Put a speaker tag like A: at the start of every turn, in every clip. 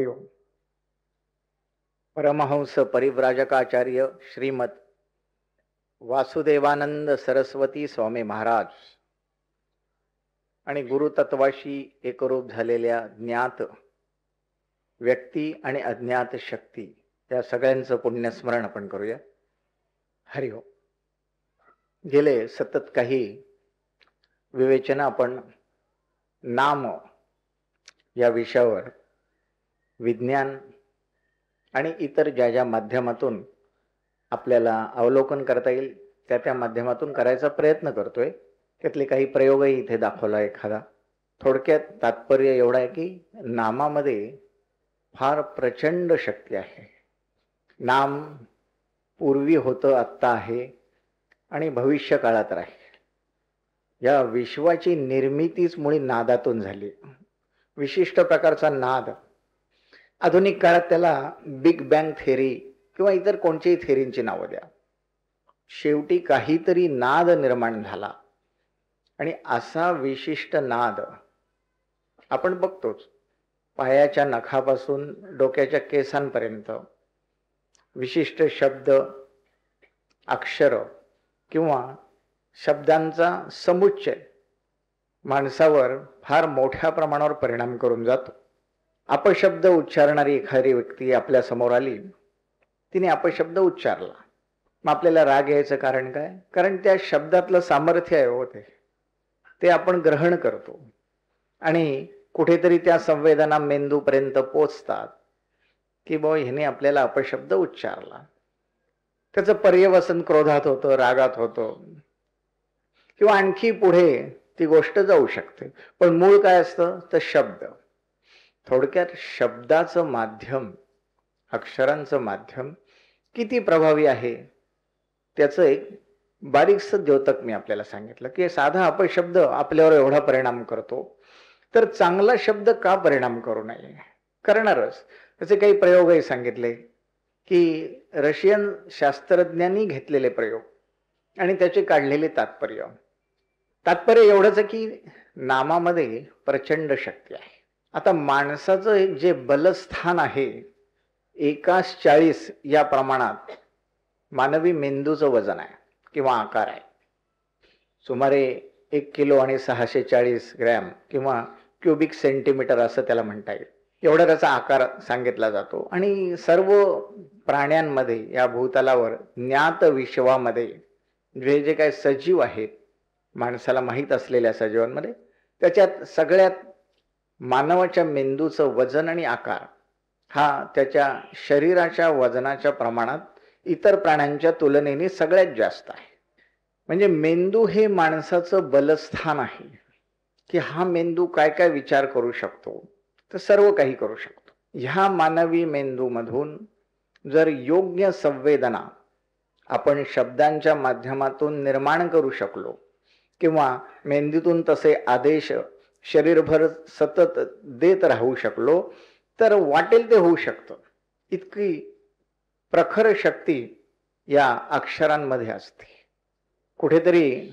A: हरिओम. परमहंस परिव्राजकाचार्य श्रीमद वासुदेवानंद सरस्वती स्वामी महाराज आणि गुरुतत्वाशी एकरूप झालेल्या ज्ञात व्यक्ती आणि अज्ञात शक्ती त्या सगळ्यांचं पुण्यस्मरण आपण करूया. हरिओम. गेले सतत काही विवेचन आपण नाम या विषयावर विज्ञान आणि इतर ज्या माध्यमातून आपल्याला अवलोकन करता येईल त्या माध्यमातून करायचा प्रयत्न करतोय. त्यातले काही प्रयोगही इथे दाखवला एखादा. थोडक्यात तात्पर्य एवढं आहे की नामामध्ये फार प्रचंड शक्ती आहे. नाम पूर्वी होतं, आत्ता आहे आणि भविष्य काळात राहील. या विश्वाची निर्मितीच मुळी नादातून झाली. विशिष्ट प्रकारचा नाद. आधुनिक काळात त्याला बिग बँग थेरी किंवा इतर कोणत्याही थेरींची नावं द्या. शेवटी काहीतरी नाद निर्माण झाला आणि असा विशिष्ट नाद आपण बघतोच. पायाच्या नखापासून डोक्याच्या केसांपर्यंत विशिष्ट शब्द, अक्षर किंवा शब्दांचा समुच्चय माणसावर फार मोठ्या प्रमाणावर परिणाम करून जातो. अपशब्द उच्चारणारी एखादी व्यक्ती आपल्या समोर आली, तिने अपशब्द उच्चारला, मग आपल्याला राग यायचं कारण काय? कारण त्या शब्दातलं सामर्थ्य आहे होते ते आपण ग्रहण करतो आणि कुठेतरी त्या संवेदना मेंदूपर्यंत पोचतात की बो ह्याने आपल्याला अपशब्द उच्चारला. त्याचं पर्यवसन क्रोधात होतं, रागात होतं किंवा आणखी पुढे ती गोष्ट जाऊ शकते. पण मूळ काय असतं तर शब्द. थोडक्यात शब्दाचं माध्यम, अक्षरांचं माध्यम किती प्रभावी आहे त्याचं एक बारीकसं द्योतक मी आपल्याला सांगितलं की साधा अपशब्द आपल्यावर एवढा परिणाम करतो तर चांगला शब्द का परिणाम करू नये? करणारच. त्याचे काही प्रयोगही सांगितले की रशियन शास्त्रज्ञांनी घेतलेले प्रयोग आणि त्याचे काढलेले तात्पर्य. तात्पर्य एवढंच आहे की नामामध्ये प्रचंड शक्ती आहे. आता माणसाचं जे बलस्थान आहे 1/40 या प्रमाणात मानवी मेंदूचं वजन आहे किंवा आकार आहे. सुमारे 1 किलो आणि 640 ग्रॅम किंवा क्युबिक सेंटीमीटर असं त्याला म्हणता येईल. एवढा त्याचा आकार सांगितला जातो. आणि सर्व प्राण्यांमध्ये या भूतलावर ज्ञात विश्वामध्ये जे काही सजीव आहेत, माणसाला माहीत असलेल्या सजीवांमध्ये, त्याच्यात सगळ्यात मानवाच्या मेंदूचं वजन आणि आकार हा त्याच्या शरीराच्या वजनाच्या प्रमाणात इतर प्राण्यांच्या तुलनेने सगळ्यात जास्त आहे. म्हणजे मेंदू हे माणसाचं बलस्थान आहे की हा मेंदू काय काय विचार करू शकतो तर सर्व काही करू शकतो. ह्या मानवी मेंदूमधून जर योग्य संवेदना आपण शब्दांच्या माध्यमातून निर्माण करू शकलो किंवा मेंदूतून तसे आदेश शरीरभर सतत देत राहू शकलो तर वाटेल ते होऊ शकतं. इतकी प्रखर शक्ती या अक्षरांमध्ये असते. कुठेतरी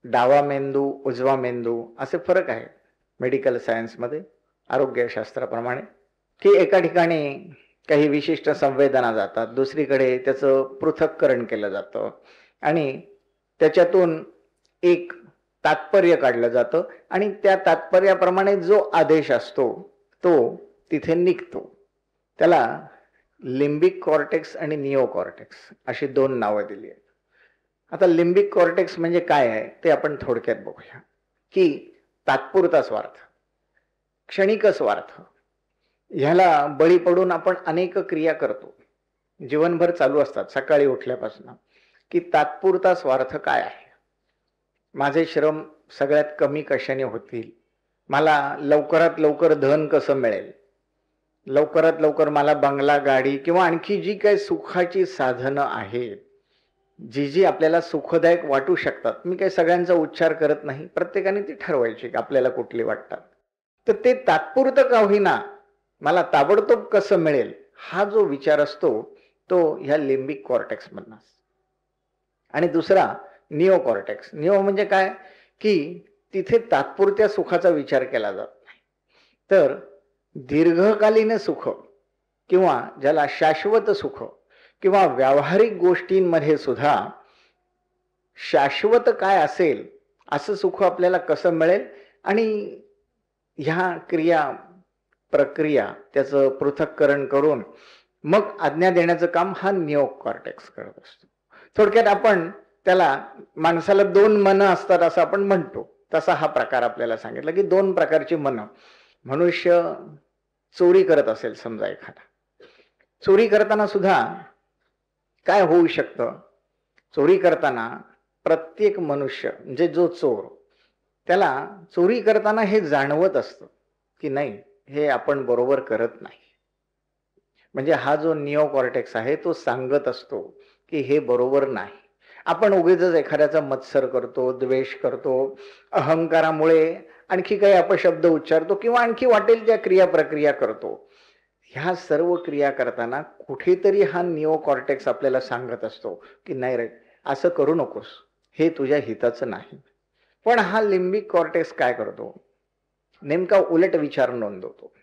A: डावा मेंदू, उजवा मेंदू असे फरक आहे मेडिकल सायन्समध्ये, आरोग्यशास्त्राप्रमाणे, की एका ठिकाणी काही विशिष्ट संवेदना जातात, दुसरीकडे त्याचं पृथक्करण केलं जातं आणि त्याच्यातून एक तात्पर्य काढलं जातं आणि त्या तात्पर्याप्रमाणे जो आदेश असतो तो तिथे निघतो. त्याला लिम्बिक कॉर्टेक्स आणि निओ कॉर्टेक्स अशी 2 नावं दिली आहेत. आता लिम्बिक कॉर्टेक्स म्हणजे काय आहे ते आपण थोडक्यात बघूया. की तात्पुरता स्वार्थ, क्षणिक स्वार्थ, ह्याला बळी पडून आपण अनेक क्रिया करतो, जीवनभर चालू असतात सकाळी उठल्यापासून. की तात्पुरता स्वार्थ काय आहे? माझे श्रम सगळ्यात कमी कशाने होतील, मला लवकरात लवकर धन कसं मिळेल, लवकरात लवकर मला बंगला, गाडी किंवा आणखी जी काही सुखाची साधनं आहेत, जी आपल्याला सुखदायक वाटू शकतात. मी काही सगळ्यांचा उच्चार करत नाही, प्रत्येकाने ती ठरवायची की आपल्याला कुठली वाटतात. तर ते तात्पुरतं का होईना मला ताबडतोब कसं मिळेल हा जो विचार असतो तो ह्या लिम्बिक कॉर्टेक्स मधला. आणि दुसरा निओ कॉर्टेक्स. निओ म्हणजे काय की तिथे तात्पुरत्या सुखाचा विचार केला जात नाही तर दीर्घकालीन सुख किंवा ज्याला शाश्वत सुख किंवा व्यावहारिक गोष्टींमध्ये सुद्धा शाश्वत काय असेल असं सुख आपल्याला कसं मिळेल, आणि ह्या क्रिया प्रक्रिया त्याचं पृथक्करण करून मग आज्ञा देण्याचं काम हा निओकॉर्टेक्स करत असतो. थोडक्यात आपण त्याला माणसाला दोन मनं असतात असं आपण म्हणतो, तसा हा प्रकार आपल्याला सांगितला की दोन प्रकारची मनं. मनुष्य चोरी करत असेल समजा, एखादा चोरी करताना सुद्धा काय होऊ शकतं, चोरी करताना प्रत्येक मनुष्य म्हणजे जो चोर, त्याला चोरी करताना हे जाणवत असतं की नाही, हे आपण बरोबर करत नाही. म्हणजे हा जो निओकॉर्टेक्स आहे तो सांगत असतो की हे बरोबर नाही. आपण उगीचच एखाद्याचा मत्सर करतो, द्वेष करतो, अहंकारामुळे आणखी काही अपशब्द उच्चारतो किंवा आणखी वाटेल त्या क्रिया प्रक्रिया करतो. ह्या सर्व क्रिया करताना कुठेतरी हा निओकॉर्टेक्स आपल्याला सांगत असतो की नाही रे, असं करू नकोस, हे तुझ्या हिताचं नाही. पण हा लिंबिक कॉर्टेक्स काय करतो, नेमका उलट विचार नोंदवतो.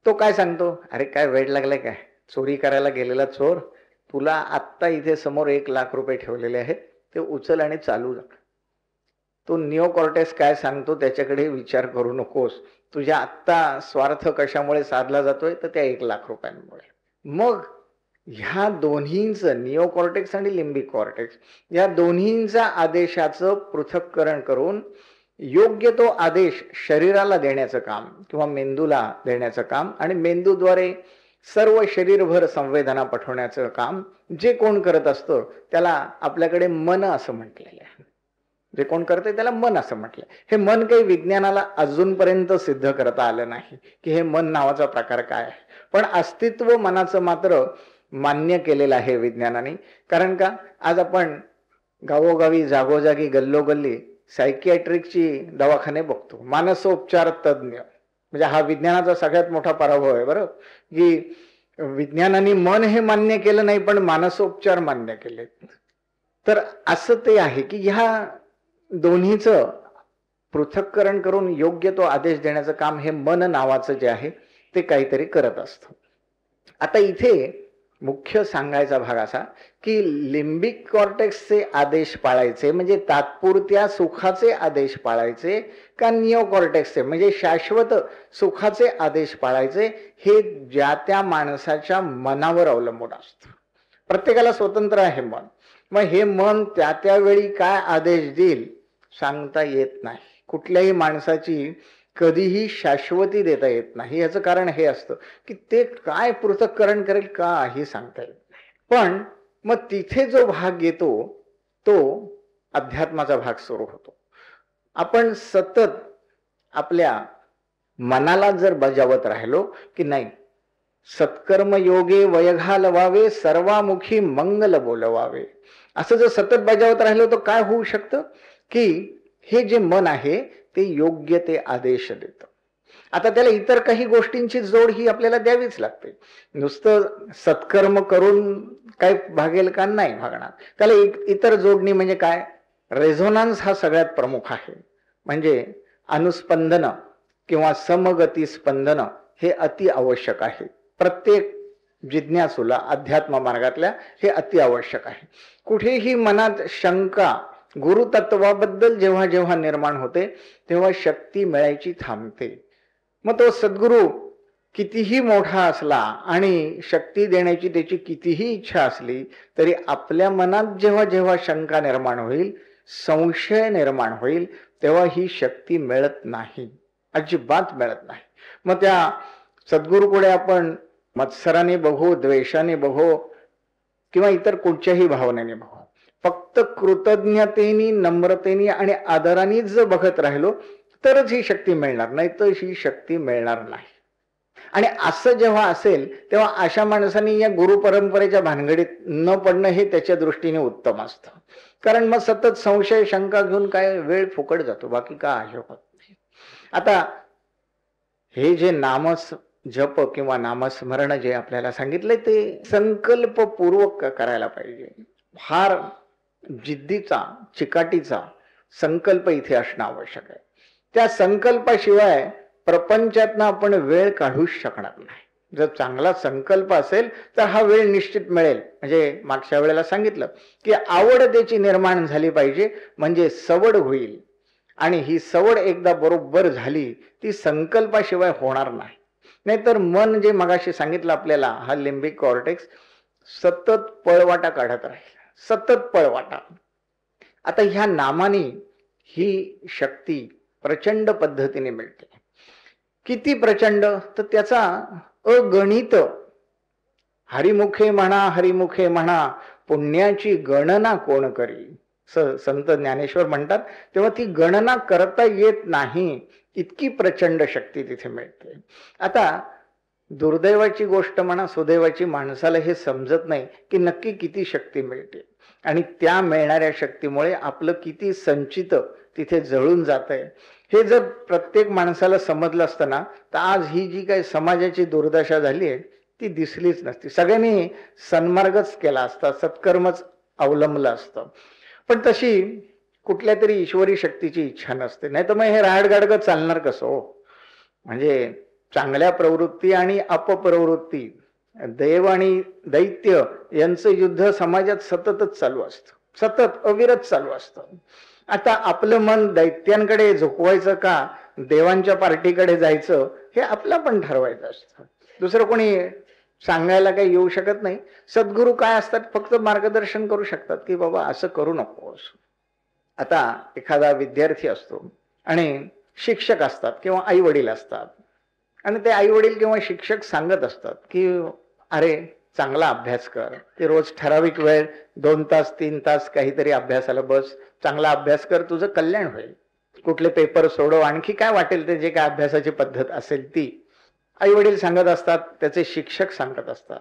A: तो काय सांगतो, अरे काय वेळ लागलाय काय, चोरी करायला गेलेला चोर, तुला आत्ता इथे समोर 1,00,000 रुपये ठेवलेले आहेत, ते उचल आणि चालू जा. तो निओकॉर्टेक्स काय सांगतो, त्याच्याकडे विचार करू नकोस, तुझ्या आत्ता स्वार्थ कशामुळे साधला जातोय, तर त्या 1,00,000 रुपयांमुळे. मग ह्या दोन्हींचं, निओकॉर्टेक्स आणि लिंबिक कॉर्टेक्स, या दोन्हींचा आदेशाचं पृथक्करण करून योग्य तो आदेश शरीराला देण्याचं काम किंवा मेंदूला देण्याचं काम, आणि मेंदूद्वारे सर्व शरीरभर संवेदना पाठवण्याचं काम जे कोण करत असतं त्याला आपल्याकडे मन असं म्हटलेलं आहे. जे कोण करते त्याला मन असं म्हटलं. हे मन काही विज्ञानाला अजूनपर्यंत सिद्ध करता आलं नाही की हे मन नावाचा प्रकार काय आहे, पण अस्तित्व मनाचं मात्र मान्य केलेलं आहे विज्ञानाने. कारण का, आज आपण गावोगावी जागोजागी गल्लोगल्ली सायकियाट्रिकची दवाखाने बघतो, मानसोपचार तज्ज्ञ. म्हणजे हा विज्ञानाचा सगळ्यात मोठा पराभव आहे बरं, की विज्ञानाने मन हे मान्य केलं नाही पण मानसोपचार मान्य केले. तर असं ते आहे की ह्या दोन्हीचं पृथक्करण करून योग्य तो आदेश देण्याचं काम हे मन नावाचं जे आहे ते काहीतरी करत असतं. आता इथे मुख्य सांगायचा भाग असा की लिंबिक कॉर्टेक्सचे आदेश पाळायचे म्हणजे तात्पुरत्या सुखाचे आदेश पाळायचे का निओकॉर्टेक्सचे म्हणजे शाश्वत सुखाचे आदेश पाळायचे, हे ज्या त्या माणसाच्या मनावर अवलंबून असतं. प्रत्येकाला स्वतंत्र आहे मन. मग हे मन त्या त्यावेळी काय आदेश देईल सांगता येत नाही. कुठल्याही माणसाची कधीही शाश्वती देता येत नाही. याचं कारण हे असतं की ते काय पृथक्करण करेल काही सांगता येत नाही. पण मग तिथे जो भाग येतो तो अध्यात्माचा भाग सुरू होतो. आपण सतत आपल्या मनाला जर बजावत राहिलो की नाही, सत्कर्म योगे वयघालवावे, सर्वामुखी मंगल बोलवावे, असं जर सतत बजावत राहिलो तर काय होऊ शकतं की हे जे मन आहे ते योग्य ते आदेश देतं. आता त्याला इतर काही गोष्टींची जोड ही आपल्याला द्यावीच लागते. नुसतं सत्कर्म करून काय भागेल का, नाही भागणार. त्याला इतर जोडणी म्हणजे काय, रेझोनान्स हा सगळ्यात प्रमुख आहे. म्हणजे अनुस्पंदन किंवा समगती स्पंदन हे अति आवश्यक आहे. प्रत्येक जिज्ञासूला अध्यात्म मार्गातल्या हे अति आवश्यक आहे. कुठेही मनात शंका गुरुतत्वाबद्दल जेव्हा जेव्हा निर्माण होते तेव्हा शक्ती मिळायची थांबते. मग तो सद्गुरू कितीही मोठा असला आणि शक्ती देण्याची त्याची कितीही इच्छा असली तरी आपल्या मनात जेव्हा जेव्हा शंका निर्माण होईल, संशय निर्माण होईल, तेव्हा ही शक्ती मिळत नाही, अजिबात मिळत नाही. मग त्या सद्गुरूकडे आपण मत्सराने बघू, द्वेषाने बघू किंवा इतर कुठच्याही भावनेने बघू, फक्त कृतज्ञतेने, नम्रतेने आणि आदराने जर बघत राहिलो तरच ही शक्ती मिळणार, नाही तर ही शक्ती मिळणार नाही. आणि असं जेव्हा असेल तेव्हा अशा माणसांनी या गुरु परंपरेच्या भानगडीत न पडणं हे त्याच्या दृष्टीने उत्तम असतं. कारण मग सतत संशय शंका घेऊन काय वेळ फुकट जातो, बाकी काय होत नाही. आता हे जे नामस जप किंवा नामस्मरण जे आपल्याला सांगितलंय ते संकल्पपूर्वक करायला पाहिजे. फार जिद्दीचा, चिकाटीचा संकल्प इथे असणं आवश्यक आहे. त्या संकल्पाशिवाय प्रपंचातनं आपण वेळ काढूच शकणार नाही. जर चांगला संकल्प असेल तर हा वेळ निश्चित मिळेल. म्हणजे मागच्या वेळेला सांगितलं की आवड त्याची निर्माण झाली पाहिजे, म्हणजे सवड होईल. आणि ही सवड एकदा बरोबर झाली ती संकल्पाशिवाय होणार नाही. नाहीतर मन जे मगाशी सांगितलं आपल्याला, हा लिंबिक कॉर्टेक्स सतत पळवाटा काढत राहील, सतत पळवाटा. आता ह्या नामाने ही शक्ती प्रचंड पद्धतीने मिळते. किती प्रचंड, तर त्याचा अगणित. हरिमुखे म्हणा, हरिमुखे म्हणा, पुण्याची गणना कोण करी, संत ज्ञानेश्वर म्हणतात. तेव्हा ती गणना करता येत नाही, इतकी प्रचंड शक्ती तिथे मिळते. आता दुर्दैवाची गोष्ट म्हणा सुदैवाची, माणसाला हे समजत नाही की नक्की किती शक्ती मिळते आणि त्या मिळणाऱ्या शक्तीमुळे आपलं किती संचित तिथे जळून जातंय. हे जर प्रत्येक माणसाला समजलं असतं ना, तर आज ही जी काही समाजाची दुर्दशा झाली आहे ती दिसलीच नसती. सगळ्यांनी सन्मार्गच केला असता, सत्कर्मच अवलंबलं असतं. पण तशी कुठल्या तरी ईश्वरी शक्तीची इच्छा नसते. नाही तर मग हे राडगाडगं चालणार कसं हो. म्हणजे चांगल्या प्रवृत्ती आणि अपप्रवृत्ती, देव आणि दैत्य यांचं युद्ध समाजात सततच चालू असतं, सतत अविरत चालू असतं. आता आपलं मन दैत्यांकडे झुकवायचं का देवांच्या पार्टीकडे जायचं, हे आपलं पण ठरवायचं असतं. दुसरं कोणी सांगायला काही येऊ शकत नाही. सद्गुरू काय असतात, फक्त मार्गदर्शन करू शकतात की बाबा असं करू नकोस. आता एखादा विद्यार्थी असतो आणि शिक्षक असतात किंवा आई वडील असतात, आणि ते आई वडील किंवा शिक्षक सांगत असतात की अरे चांगला अभ्यास कर, ते रोज ठराविक वेळ 2 तास 3 तास काहीतरी अभ्यासाला बस, चांगला अभ्यास कर, तुझं कल्याण होईल. कुठले पेपर सोडव, आणखी काय वाटेल ते जे काय अभ्यासाची पद्धत असेल ती आई वडील सांगत असतात, त्याचे शिक्षक सांगत असतात.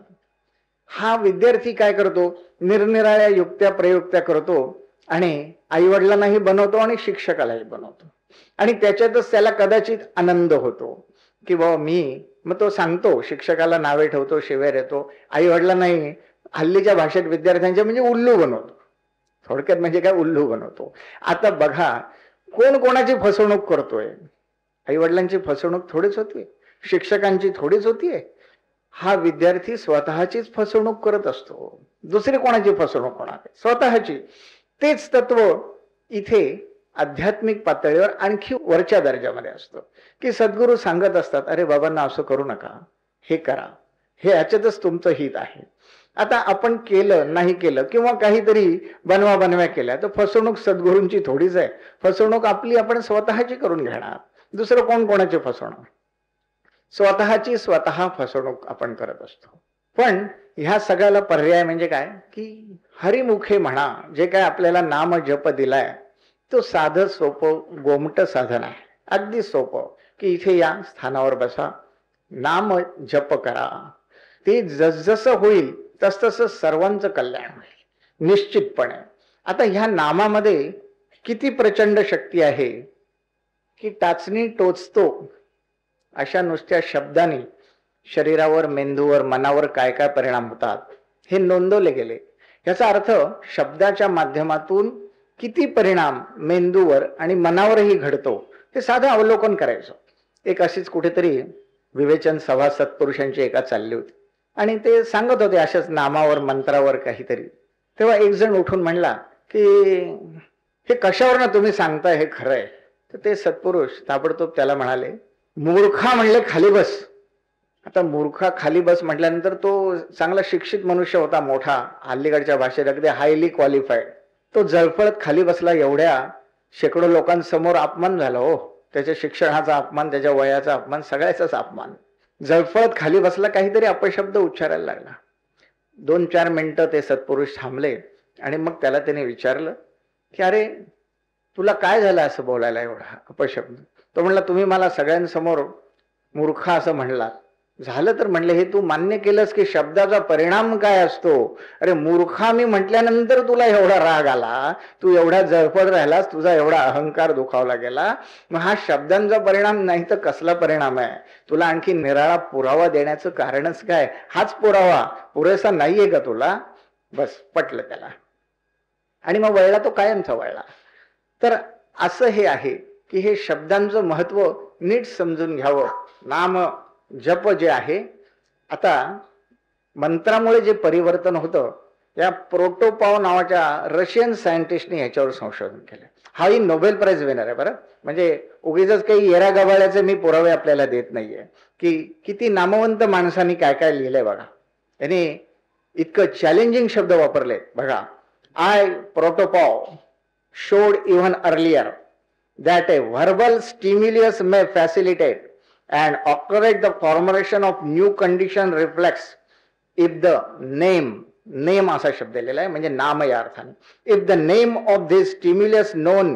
A: हा विद्यार्थी काय करतो, निरनिराळ्या युक्त्या प्रयुक्त्या करतो आणि आई वडिलांनाही बनवतो आणि शिक्षकालाही बनवतो. आणि त्याच्यातच त्याला कदाचित आनंद होतो की बाबा मग तो सांगतो, शिक्षकाला नावे ठेवतो, शिव्या येतो, आई वडिलांनाही हल्लीच्या भाषेत विद्यार्थ्यांच्या म्हणजे उल्लू बनवतो. थोडक्यात म्हणजे काय, उल्लू बनवतो. आता बघा कोण कोणाची फसवणूक करतोय. आई वडिलांची फसवणूक थोडीच होतीये, शिक्षकांची थोडीच होतीये. हा विद्यार्थी स्वतःचीच फसवणूक करत असतो. दुसरी कोणाची फसवणूक होणार, स्वतःची. तेच तत्व इथे आध्यात्मिक पातळीवर आणखी वरच्या दर्जामध्ये असतं की सद्गुरू सांगत असतात, अरे बाबांना असं करू नका, हे करा, हे याच्यातच तुमचं हित आहे. आता आपण केलं नाही केलं किंवा काहीतरी बनव्या केल्या तर फसवणूक सद्गुरूंची थोडीच आहे. फसवणूक आपली आपण स्वतःची करून घेणार. दुसरं कोण कोणाची फसवणूक, स्वतःची स्वतः फसवणूक आपण करत असतो. पण ह्या सगळ्याला पर्याय म्हणजे काय की हरिमुखे म्हणा, जे काय आपल्याला नाम जप दिलाय तो साधं सोपं गोमट साधन आहे. अगदी सोपं की इथे या स्थानावर बसा, नाम जप करा. ते जसजसं होईल तसतसं सर्वांचं कल्याण होईल निश्चितपणे. आता ह्या नामामध्ये किती प्रचंड शक्ती आहे की टाचणी टोचतो अशा नुसत्या शब्दाने शरीरावर, मेंदूवर, मनावर काय काय परिणाम होतात हे नोंदवले गेले. याचा अर्थ शब्दाच्या माध्यमातून किती परिणाम मेंदूवर आणि मनावरही घडतो हे साधं अवलोकन करायचं. एक अशीच कुठेतरी विवेचन सभा सत्पुरुषांची एका चालली होती आणि ते सांगत होते अशाच नामावर मंत्रावर काहीतरी. तेव्हा एक जण उठून म्हणला की हे कशावरनं तुम्ही सांगताय, हे खरं आहे. तर ते सत्पुरुष ताबडतोब त्याला म्हणाले, मूर्खा म्हणले खाली बस. आता मूर्खा खाली बस म्हटल्यानंतर तो चांगला शिक्षित मनुष्य होता, मोठा, हल्लीकडच्या भाषेत अगदी हायली क्वालिफाईड. तो जळफळत खाली बसला. एवढ्या शेकडो लोकांसमोर अपमान झाला हो. त्याच्या शिक्षणाचा अपमान, त्याच्या वयाचा अपमान, सगळ्याचाच अपमान. जळफळत खाली बसला, काहीतरी अपशब्द उच्चारायला लागला. 2-4 मिनिटं ते सत्पुरुष थांबले आणि मग त्याला त्याने विचारलं की अरे तुला काय झालं असं बोलायला एवढा अपशब्द. तो म्हणला, तुम्ही मला सगळ्यांसमोर मूर्खा असं म्हणला. झालं तर म्हणले, हे तू मान्य केलंस की शब्दाचा परिणाम काय असतो. अरे मूर्खा मी म्हटल्यानंतर तुला एवढा राग आला, तू एवढा जळफळ राहिलास, तुझा एवढा अहंकार दुखावला गेला. मग हा शब्दांचा परिणाम नाही तर कसला परिणाम आहे. तुला आणखी निराळा पुरावा देण्याचं कारणच काय. हाच पुरावा पुरेसा नाहीये का तुला. बस पटलं त्याला आणि मग वळला, तो कायमचा वळला. तर असं हे आहे की हे शब्दांचं महत्व नीट समजून घ्यावं. नाम जप जे आहे आता मंत्रामुळे जे परिवर्तन होतं, या प्रोटोपॉव नावाच्या रशियन सायंटिस्टने याच्यावर संशोधन केलं. हाही नोबेल प्राइज विनर आहे बरं. म्हणजे उगीच काही येरा गबाळ्याचे मी पुरावे आपल्याला देत नाहीये, की किती नामवंत माणसांनी काय काय लिहिलंय बघा. त्यांनी इतकं चॅलेंजिंग शब्द वापरले बघा. I Protopopov showed even earlier that a verbal stimulus may facilitate and accelerate the formation of new condition reflex if the name असा शब्द दिलेला आहे, म्हणजे नाम या अर्थाने. if the name of this stimulus known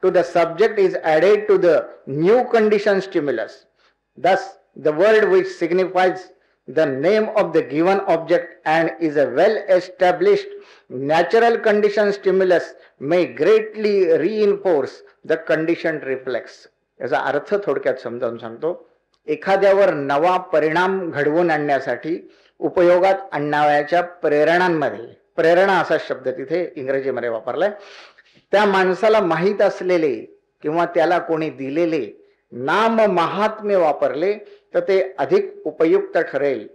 A: to the subject is added to the new condition stimulus, thus the word which signifies the name of the given object and is a well established natural condition stimulus may greatly reinforce the conditioned reflex. याचा अर्थ थोडक्यात समजावून सांगतो. एखाद्यावर नवा परिणाम घडवून आणण्यासाठी उपयोगात आणण्याच्या प्रेरणांमध्ये, प्रेरणा असा शब्द तिथे इंग्रजीमध्ये वापरलाय, त्या माणसाला माहीत असलेले किंवा त्याला कोणी दिलेले नाम महात्म्य वापरले तर ते अधिक उपयुक्त ठरेल.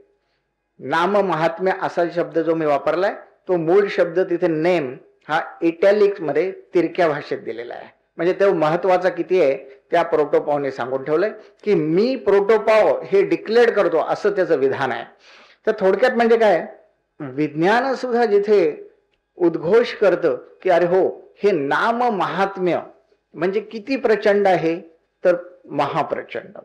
A: नाम महात्म्य असा शब्द जो मी वापरलाय तो मूळ शब्द तिथे नेम हा इटॅलिक्स मध्ये तिरक्या भाषेत दिलेला आहे. म्हणजे तो महत्वाचा किती आहे त्या प्रोटोपॉवने सांगून ठेवलंय की मी प्रोटोपॉव हे डिक्लेअर करतो असं त्याचं विधान आहे. तर थोडक्यात म्हणजे काय, विज्ञान सुद्धा जिथे उद्घोष करतं की अरे हो हे नाम महात्म्य म्हणजे किती प्रचंड आहे, तर महाप्रचंड.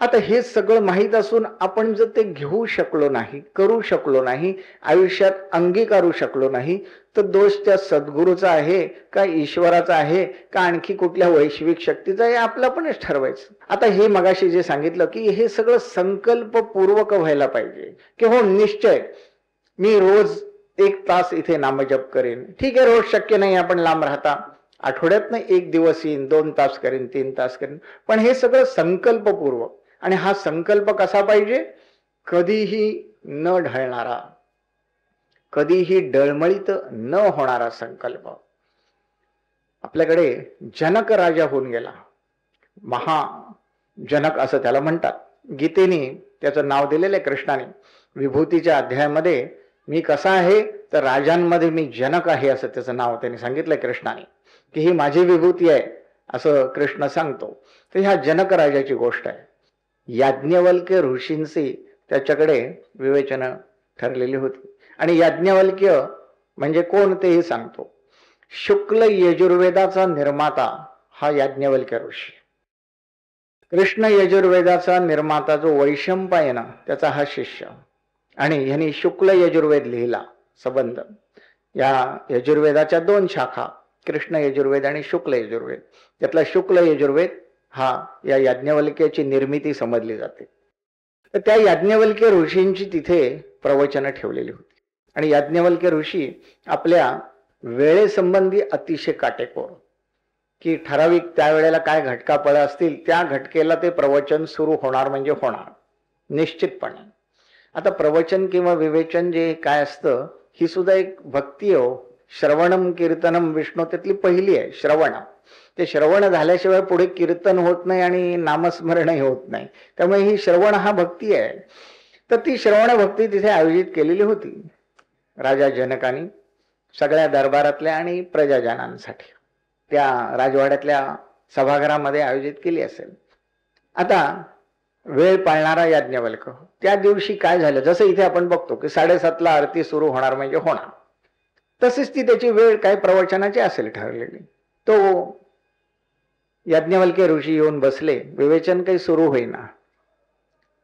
A: आता हे सगळं माहीत असून आपण जर ते घेऊ शकलो नाही, करू शकलो नाही, आयुष्यात अंगीकारू शकलो नाही, तर दोष त्या सद्गुरूचा आहे का ईश्वराचा आहे का आणखी कुठल्या वैश्विक शक्तीचा आहे, आपलं आपणच ठरवायचं. आता हे मगाशी जे सांगितलं की हे सगळं संकल्पपूर्वक व्हायला पाहिजे की हो निश्चय मी रोज 1 तास इथे नामजप करेन. ठीक आहे, रोज शक्य नाही, आपण लांब राहता, आठवड्यात नाही 1 दिवस येईन, 2 तास करेन, 3 तास करेन, पण हे सगळं संकल्पपूर्वक. आणि हा संकल्प कसा पाहिजे, कधीही न ढळणारा, कधीही डळमळीत न होणारा संकल्प. आपल्याकडे जनक राजा होऊन गेला, महाजनक असं त्याला म्हणतात. गीतेने त्याचं नाव दिलेलं आहे कृष्णाने. विभूतीच्या अध्यायामध्ये मी कसा आहे तर राजांमध्ये मी जनक आहे असं त्याचं नाव त्यांनी सांगितलंय कृष्णाने, की ही माझी विभूती आहे असं कृष्ण सांगतो. तर ह्या जनक राजाची गोष्ट आहे. याज्ञवल्क्य ऋषींची त्याच्याकडे विवेचन ठरलेली होती. आणि याज्ञवल्क्य म्हणजे कोण तेही सांगतो. शुक्ल यजुर्वेदाचा निर्माता हा याज्ञवल्क्य ऋषी. कृष्ण यजुर्वेदाचा निर्माता जो वैशंपायन त्याचा हा शिष्य. आणि ह्यांनी शुक्ल यजुर्वेद लिहिला संबंध. या यजुर्वेदाच्या 2 शाखा, कृष्ण यजुर्वेद आणि शुक्ल यजुर्वेद. त्यातला शुक्ल यजुर्वेद हा या याज्ञवल्क्याची निर्मिती समजली जाते. तर त्या याज्ञवल्क्य ऋषींची तिथे प्रवचनं ठेवलेली होती. आणि याज्ञवल्क्य ऋषी आपल्या वेळेसंबंधी अतिशय काटेकोर, की ठराविक त्यावेळेला काय घटकापळ असतील त्या घटकेला ते प्रवचन सुरू होणार म्हणजे होणार निश्चितपणे. आता प्रवचन किंवा विवेचन जे काय असतं ही सुद्धा एक भक्ती हो. श्रवणम कीर्तनम विष्णू त्यातली पहिली आहे श्रवण. ते श्रवण झाल्याशिवाय पुढे कीर्तन होत नाही आणि नामस्मरणही होत नाही. त्यामुळे ही श्रवण हा भक्ती आहे. तर ती श्रवण भक्ती तिथे आयोजित केलेली होती राजा जनकाने सगळ्या दरबारातल्या आणि प्रजाजनांसाठी. त्या राजवाड्यातल्या सभागृहामध्ये आयोजित केली असेल. आता वेळ पाळणारा याज्ञवल्क. त्या दिवशी काय झालं, जसं इथे आपण बघतो की 7:30ला आरती सुरू होणार म्हणजे होणार, तशीच ती त्याची वेळ काय प्रवचनाची असेल ठरलेली. तो याज्ञवल्क्य ऋषी येऊन बसले, विवेचन काही सुरू होईना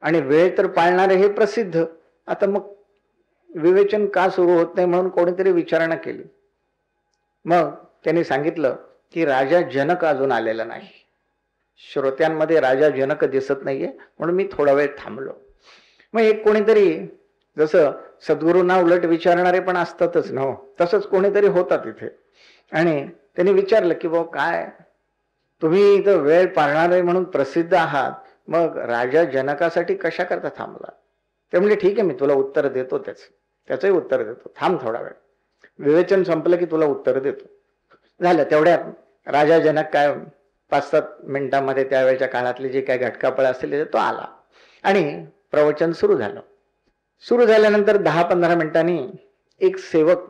A: आणि वेळ तर पाळणारे हे प्रसिद्ध. आता मग विवेचन का सुरू होत नाही म्हणून कोणीतरी विचारणा केली. मग त्यांनी सांगितलं की राजा जनक अजून आलेला नाही, श्रोत्यांमध्ये राजा जनक दिसत नाहीये, म्हणून मी थोडा वेळ थांबलो. मग एक कोणीतरी, जसं सद्गुरूंना उलट विचारणारे पण असतातच ना, तसंच कोणीतरी होता तिथे. आणि त्यांनी विचारलं की बाबा काय तुम्ही इथं वेळ पाळणारे म्हणून प्रसिद्ध आहात, मग राजा जनकासाठी कशा करता थांबला. ते म्हणजे ठीक आहे मी तुला उत्तर देतो, त्याचंही उत्तर देतो, थांब थोडा वेळ, विवेचन संपलं की तुला उत्तर देतो. झालं तेवढ्यात राजा जनक काय 5-7 मिनिटांमध्ये त्यावेळेच्या काळातली जे काही घटकापळ असतील तो आला आणि प्रवचन सुरू झालं. सुरू झाल्यानंतर 10-15 मिनिटांनी एक सेवक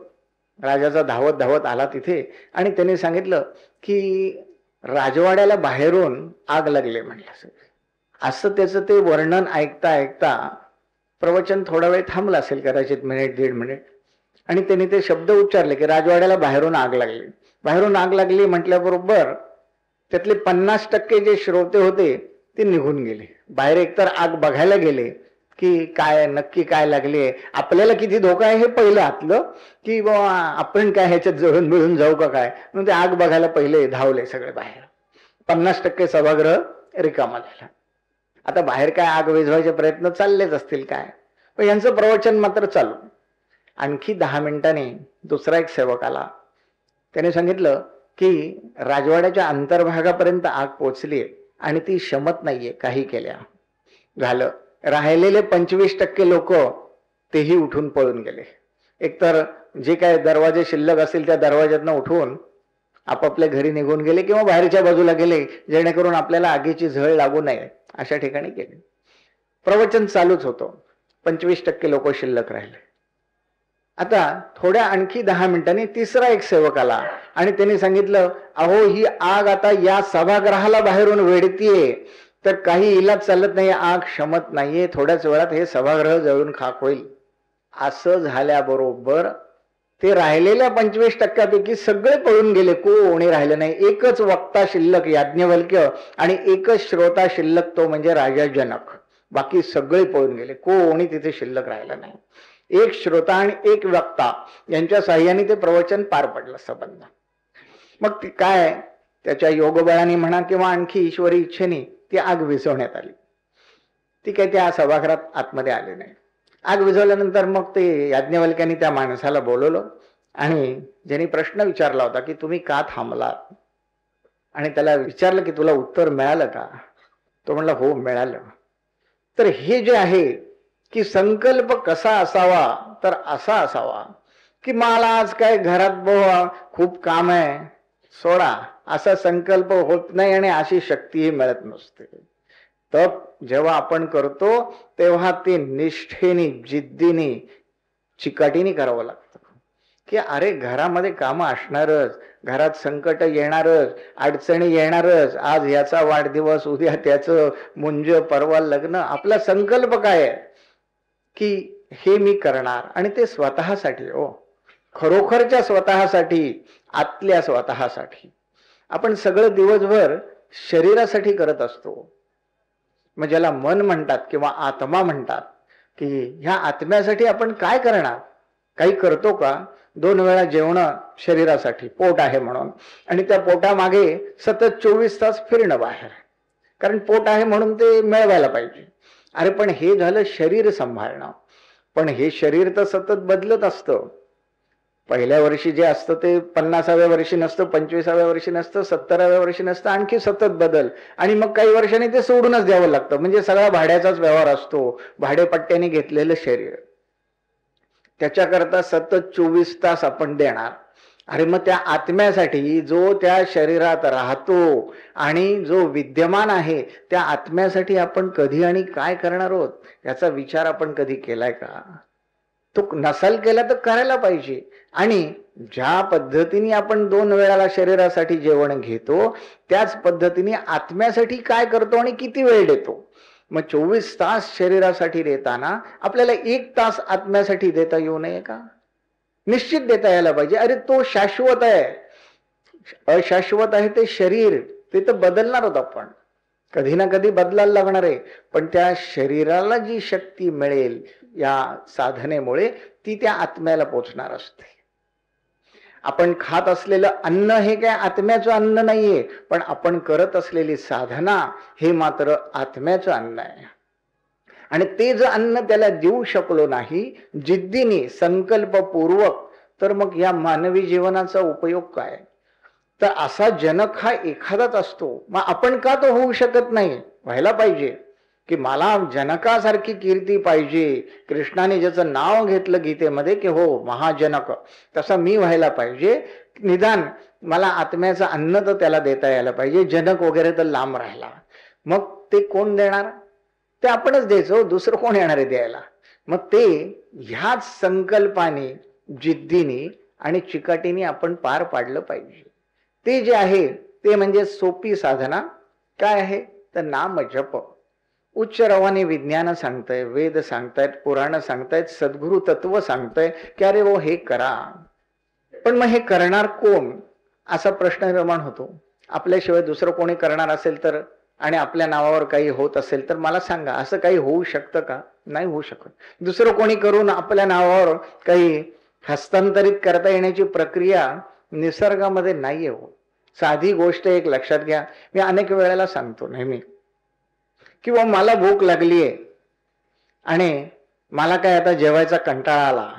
A: राजाचा धावत धावत आला तिथे आणि त्याने सांगितलं की राजवाड्याला बाहेरून आग लागली म्हणलं. असं त्याचं ते वर्णन ऐकता ऐकता प्रवचन थोडा वेळ थांबलं असेल, कदाचित मिनिट 1.5 मिनिट, आणि त्यांनी ते शब्द उच्चारले की राजवाड्याला बाहेरून आग लागली. बाहेरून आग लागली म्हटल्याबरोबर त्यातले 50% जे श्रोते होते ते निघून गेले. बाहेर एकतर आग बघायला गेले की काय नक्की काय लागली, आपल्याला किती धोका आहे हे पहिलं आतलं, की बाबा आपण काय ह्याच्यात जळून मिळून जाऊ का काय, म्हणून ते आग बघायला पहिले धावले सगळे बाहेर. 50% सभागृह रिकामा झाला. आता बाहेर काय आग विझवायचे प्रयत्न चाललेच असतील काय, पण यांचं प्रवचन मात्र चालू. आणखी 10 मिनिटांनी दुसरा एक सेवक आला. त्याने सांगितलं की राजवाड्याच्या अंतर्भागापर्यंत आग पोचली आणि ती शमत नाहीये काही केल्या. झालं. राहिलेले 25% लोक तेही उठून पळून गेले. एकतर जे काय दरवाजे शिल्लक असतील त्या दरवाज्यातनं उठून आपापल्या घरी निघून गेले किंवा बाहेरच्या बाजूला गेले, जेणेकरून आपल्याला आगीची झळ लागू नये अशा ठिकाणी गेले. प्रवचन चालूच होतं. 25% लोक शिल्लक राहिले. आता थोड्या आणखी 10 मिनिटांनी तिसरा एक सेवक आला आणि त्याने सांगितलं, अहो ही आग आता या सभागृहाला बाहेरून वेढतीये, तर काही इलाज चालत नाही, आग शमत नाहीये, थोड्याच वेळात हे सभागृह जळून खाक होईल. असं झाल्याबरोबर ते राहिलेल्या 25%पैकी सगळे पळून गेले, कोणी राहिलं नाही. एकच वक्ता शिल्लक याज्ञवल्क्य आणि एकच श्रोता शिल्लक, तो म्हणजे राजा जनक. बाकी सगळे पळून गेले, कोणी तिथे शिल्लक राहिलं नाही. एक श्रोता आणि एक वक्ता यांच्या साह्याने ते प्रवचन पार पडलं संबंध. मग ती काय त्याच्या योगबळाने म्हणा किंवा आणखी ईश्वरी इच्छेने ती आग विझवण्यात आली. ती काय त्या सभागृहात आतमध्ये आले नाही. आग विझवल्यानंतर मग ते याज्ञवल्क्यांनी त्या माणसाला बोलवलं आणि ज्यांनी प्रश्न विचारला होता की तुम्ही का थांबलात, आणि त्याला विचारलं की तुला उत्तर मिळालं का, तो म्हणला हो मिळालं. तर हे जे आहे की संकल्प कसा असावा, तर असा असावा की मला आज काय घरात खूप काम आहे सोडा, असा संकल्प होत नाही आणि अशी शक्तीही मिळत नसते. तप जेव्हा आपण करतो तेव्हा ते निष्ठेने जिद्दीने चिकाटीने करावं लागतं. की अरे घरामध्ये कामं असणारच, घरात संकट येणारच, अडचणी येणारच, आज याचा वाढदिवस, उद्या त्याचं मुंज, परवा लग्न. आपला संकल्प काय आहे की हे मी करणार, आणि ते स्वतःसाठी, हो खरोखरच्या स्वतःसाठी, आतल्या स्वतःसाठी. आपण सगळं दिवसभर शरीरासाठी करत असतो. मग ज्याला मन म्हणतात किंवा आत्मा म्हणतात, की ह्या आत्म्यासाठी आपण काय करणार, काही करतो का? 2 वेळा जेवणं शरीरासाठी, पोट आहे म्हणून, आणि त्या पोटामागे सतत 24 तास फिरणं बाहेर, कारण पोट आहे म्हणून ते मिळवायला पाहिजे. अरे पण हे झालं शरीर सांभाळणं. पण हे शरीर तर सतत बदलत असतं. पहिल्या वर्षी जे असतं ते 50व्या वर्षी नसतं, 25व्या वर्षी नसतं, 70व्या वर्षी नसतं, आणखी सतत बदल. आणि मग काही वर्षांनी ते सोडूनच द्यावं लागतं. म्हणजे सगळा भाड्याचाच व्यवहार असतो, भाडेपट्ट्याने घेतलेलं शरीर. त्याच्याकरता सतत 24 तास आपण देणार. अरे मग त्या आत्म्यासाठी जो त्या शरीरात राहतो आणि जो विद्यमान आहे, त्या आत्म्यासाठी आपण कधी आणि काय करणार आहोत याचा विचार आपण कधी केलाय का? तो नसेल केला तर करायला पाहिजे. आणि ज्या पद्धतीने आपण 2 वेळाला शरीरासाठी जेवण घेतो, त्याच पद्धतीने आत्म्यासाठी काय करतो आणि किती वेळ देतो. मग 24 तास शरीरासाठी देताना आपल्याला 1 तास आत्म्यासाठी देता येऊ नये का? निश्चित देता यायला पाहिजे. अरे तो शाश्वत आहे, अशाश्वत आहे ते शरीर, ते तर बदलणार आहोत आपण, कधी ना कधी बदलायला लागणार आहे. पण त्या शरीराला जी शक्ती मिळेल या साधनेमुळे, ती त्या आत्म्याला पोचणार असते. आपण खात असलेलं अन्न हे काय आत्म्याचं अन्न नाहीये, पण आपण करत असलेली साधना हे मात्र आत्म्याचं अन्न आहे. आणि ते जर अन्न त्याला देऊ शकलो नाही जिद्दीने, संकल्पपूर्वक, तर मग या मानवी जीवनाचा उपयोग काय? तर असा जनक हा एखादाच असतो. मग आपण का तो होऊ शकत नाही? व्हायला पाहिजे की मला जनकासारखी कीर्ती पाहिजे. कृष्णाने ज्याचं नाव घेतलं गीतेमध्ये की हो महाजनक, तसा मी व्हायला पाहिजे. निदान मला आत्म्याचं अन्न तर त्याला देता यायला पाहिजे. जनक वगैरे तर लांब राहिला. मग ते कोण देणार? ते आपणच द्यायचं, दुसरं कोण येणार आहे द्यायला? मग ते ह्याच संकल्पाने, जिद्दीने आणि चिकाटीने आपण पार पाडलं पाहिजे. ते जे आहे ते म्हणजे सोपी साधना काय आहे तर नाम जप. उच्च रवाने विज्ञान सांगतंय, वेद सांगतायत, पुराण सांगतायत, सद्गुरु तत्व सांगतंय की अरे वो हे करा. पण मग हे करणार कोण असा प्रश्न निर्माण होतो. आपल्याशिवाय दुसरं कोणी करणार असेल तर आणि आपल्या नावावर काही होत असेल तर मला सांगा, असं काही होऊ शकतं का? नाही होऊ शकत. दुसरं कोणी करून आपल्या नावावर काही हस्तांतरित करता येण्याची प्रक्रिया निसर्गामध्ये नाहीये हो. साधी गोष्ट एक लक्षात घ्या, मी अनेक वेळेला सांगतो नेहमी, किंवा मला भूक लागलीये आणि मला काय आता जेवायचा कंटाळा आला.